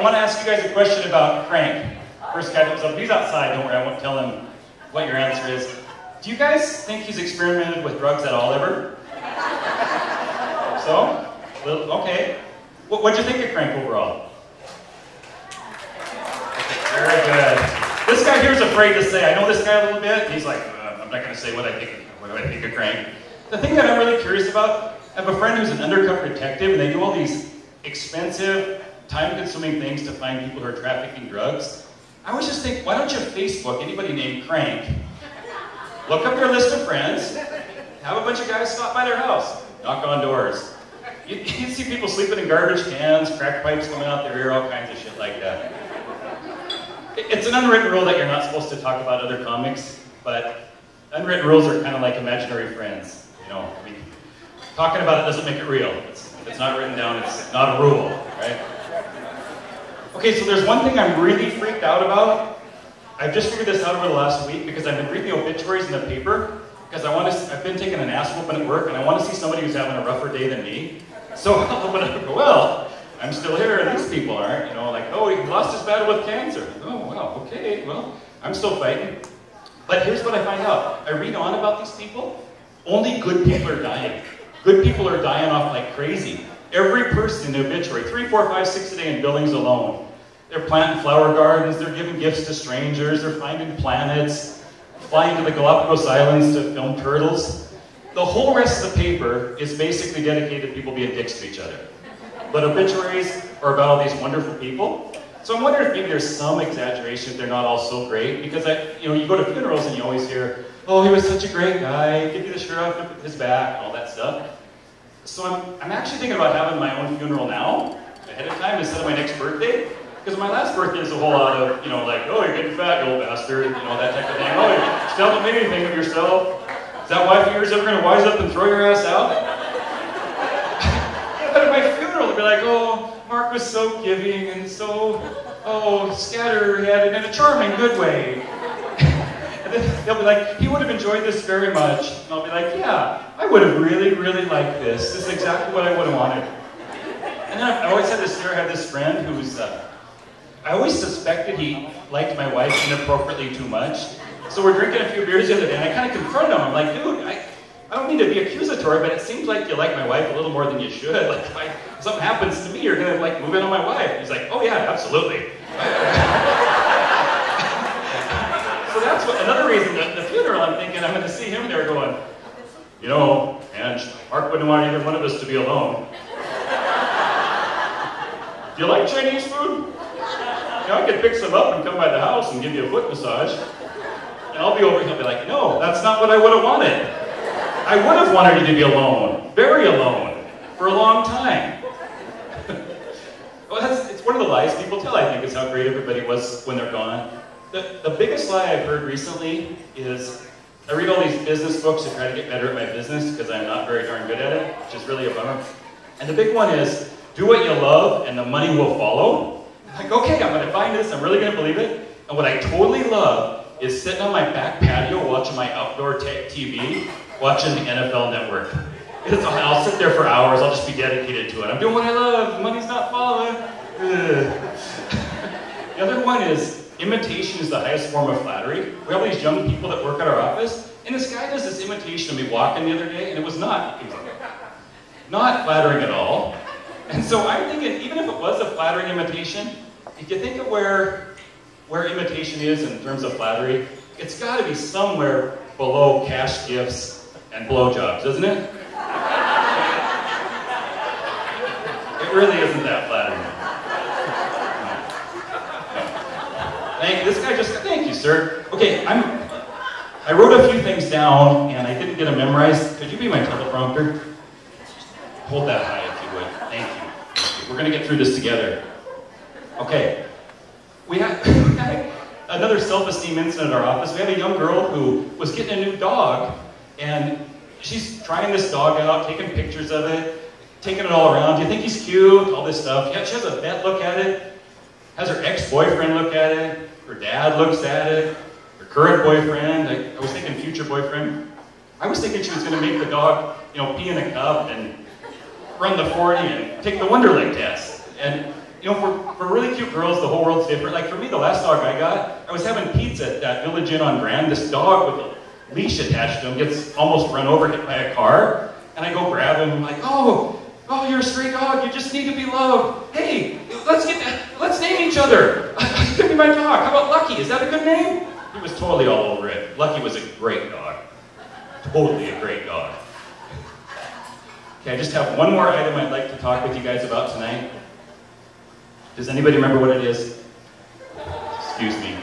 want to ask you guys a question about Crank. First guy that was up, he's outside, don't worry, I won't tell him what your answer is. Do you guys think he's experimented with drugs at all ever? So? Well, okay. What'd you think of Crank overall? Very good. This guy here is afraid to say, I know this guy a little bit, and he's like, I'm not going to say what I think of Crank. The thing that I'm really curious about, I have a friend who's an undercover detective, and they do all these expensive, time-consuming things to find people who are trafficking drugs. I always just think, why don't you Facebook anybody named Crank? Look up their list of friends, have a bunch of guys stop by their house, knock on doors. You see people sleeping in garbage cans, crack pipes coming out their ear, all kinds of shit like that. It's an unwritten rule that you're not supposed to talk about other comics, but unwritten rules are kind of like imaginary friends. You know, I mean, talking about it doesn't make it real. If it's not written down, it's not a rule, right? Okay, so there's one thing I'm really freaked out about. I've just figured this out over the last week because I've been reading the obituaries in the paper because I've been taking an ass whooping at work and I want to see somebody who's having a rougher day than me. So I'll open up and go, well, I'm still here and these people aren't. You know, like, oh, he lost his battle with cancer. Oh, wow, okay, well, I'm still fighting. But here's what I find out. I read on about these people. Only good people are dying. Good people are dying off like crazy. Every person in the obituary, 3, 4, 5, 6 a day in buildings alone. They're planting flower gardens, they're giving gifts to strangers, they're finding planets, flying to the Galapagos Islands to film turtles. The whole rest of the paper is basically dedicated to people being dicks to each other. But obituaries are about all these wonderful people. So I'm wondering if maybe there's some exaggeration if they're not all so great, because you go to funerals and you always hear, oh, he was such a great guy, give you the shirt off his back, all that stuff. So I'm actually thinking about having my own funeral now, ahead of time, instead of my next birthday. Because my last birthday is a whole lot of, like, oh, you're getting fat, you old bastard, that type of thing. Oh, you still haven't made anything of yourself. Is that wife of yours ever going to wise up and throw your ass out? But at my funeral, they'll be like, oh, Mark was so giving and so, scatterheaded in a charming, good way. And then they'll be like, he would have enjoyed this very much. And I'll be like, yeah, I would have really, really liked this. This is exactly what I would have wanted. And then I always had this friend who's, I always suspected he liked my wife inappropriately too much. So we're drinking a few beers the other day, and I kind of confronted him. I'm like, dude, I don't mean to be accusatory, but it seems like you like my wife a little more than you should. Like, if something happens to me, you're going to, move in on my wife. He's like, oh yeah, absolutely. So that's another reason, the funeral, I'm thinking I'm going to see him there going, and Mark wouldn't want either one of us to be alone. Do you like Chinese food? I could pick some up and come by the house and give you a foot massage. And I'll be over here, he'll be like, no, that's not what I would have wanted. I would have wanted you to be alone, very alone, for a long time. Well, it's one of the lies people tell, I think, is how great everybody was when they're gone. The biggest lie I've heard recently is, I read all these business books to try to get better at my business because I'm not very darn good at it, which is really a bummer. And the big one is, do what you love and the money will follow. Like, okay, I'm going to find this, I'm really going to believe it. And what I totally love is sitting on my back patio watching my outdoor TV, watching the NFL Network. I'll sit there for hours, I'll just be dedicated to it. I'm doing what I love, money's not following. The other one is, imitation is the highest form of flattery. We have these young people that work at our office, and this guy does this imitation of me walking the other day, and it was not flattering at all. And so I'm thinking, even if it was a flattering imitation, if you think of where imitation is in terms of flattery, it's got to be somewhere below cash gifts and blowjobs, isn't it? It really isn't that flattering. No. Thank you. This guy thank you, sir. Okay, I wrote a few things down, and I didn't get them memorized. Could you be my teleprompter? Hold that high if you would. Thank you. We're going to get through this together. Okay. We had another self-esteem incident in our office. We had a young girl who was getting a new dog, and she's trying this dog out, taking pictures of it, taking it all around. Do you think he's cute? All this stuff. Yeah, she has a vet look at it, has her ex-boyfriend look at it, her dad looks at it, her current boyfriend, I was thinking future boyfriend. I was thinking she was going to make the dog, pee in a cup and run the 40 and take the Wonderlic test. And, You know, for really cute girls, the whole world's different. Like for me, the last dog I got, I was having pizza at that Village Inn on Grand. This dog with a leash attached to him gets almost run over, hit by a car. And I go grab him, I'm like, oh, you're a stray dog, you just need to be loved. Hey, let's name each other. You could be my dog. How about Lucky? Is that a good name? He was totally all over it. Lucky was a great dog. Totally a great dog. Okay, I just have one more item I'd like to talk with you guys about tonight. Does anybody remember what it is? Excuse me.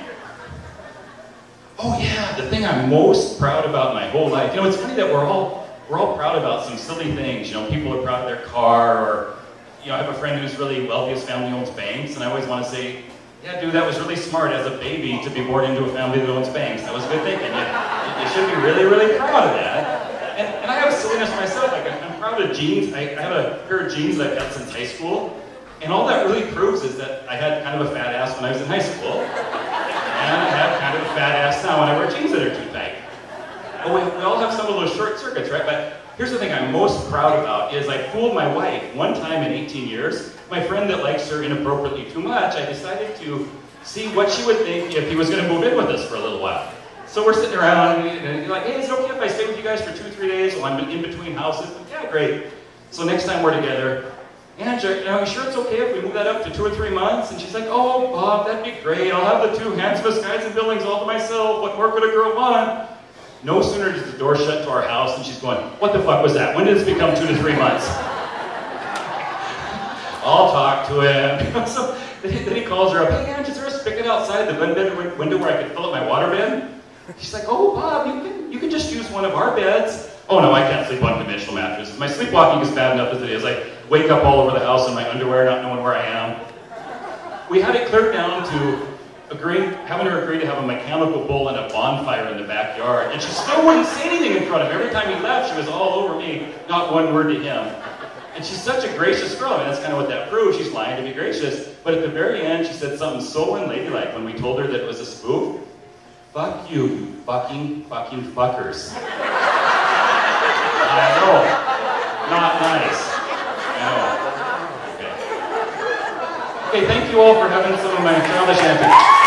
Oh yeah, the thing I'm most proud about my whole life. You know, it's funny that we're all proud about some silly things. You know, people are proud of their car, or, you know, I have a friend who's really wealthy, his family owns banks, and I always want to say, yeah, dude, that was really smart as a baby to be born into a family that owns banks. That was good thinking. You should be really, really proud of that. And I have silliness myself. Like, I'm proud of jeans. I have a pair of jeans that I've had since high school, and all that really proves is that I had kind of a fat ass when I was in high school, and I have kind of a fat ass now when I wear jeans that are too tight. Oh, we all have some of those short circuits, right? But here's the thing I'm most proud about is I fooled my wife one time in 18 years. My friend that likes her inappropriately too much, I decided to see what she would think if he was going to move in with us for a little while. So we're sitting around, and you're like, hey, is it okay if I stay with you guys for 2-3 days while I'm in between houses? Yeah, great. So next time we're together, Angela, are you sure it's okay if we move that up to 2 or 3 months? And she's like, oh, Bob, that'd be great. I'll have the 2 handsomest guys in buildings all to myself. What more could a girl want? No sooner does the door shut to our house and she's going, what the fuck was that? When did this become 2 to 3 months? I'll talk to him. So then he calls her up, hey, Ange, is there a spigot outside the window where I could fill up my water bed? She's like, oh, Bob, you can just use one of our beds. Oh no, I can't sleep on conventional mattresses. My sleepwalking is bad enough as it is. I wake up all over the house in my underwear, not knowing where I am. We had it cleared down to having her agree to have a mechanical bull and a bonfire in the backyard, and she still wouldn't say anything in front of him. Every time he left, she was all over me, not one word to him. And she's such a gracious girl. I mean, that's kind of what that proves. She's lying to be gracious. But at the very end, she said something so unladylike when we told her that it was a spoof. Fuck you, you fucking fuckers. I know. Not nice. I know. Okay, thank you all for having some of my childish antics.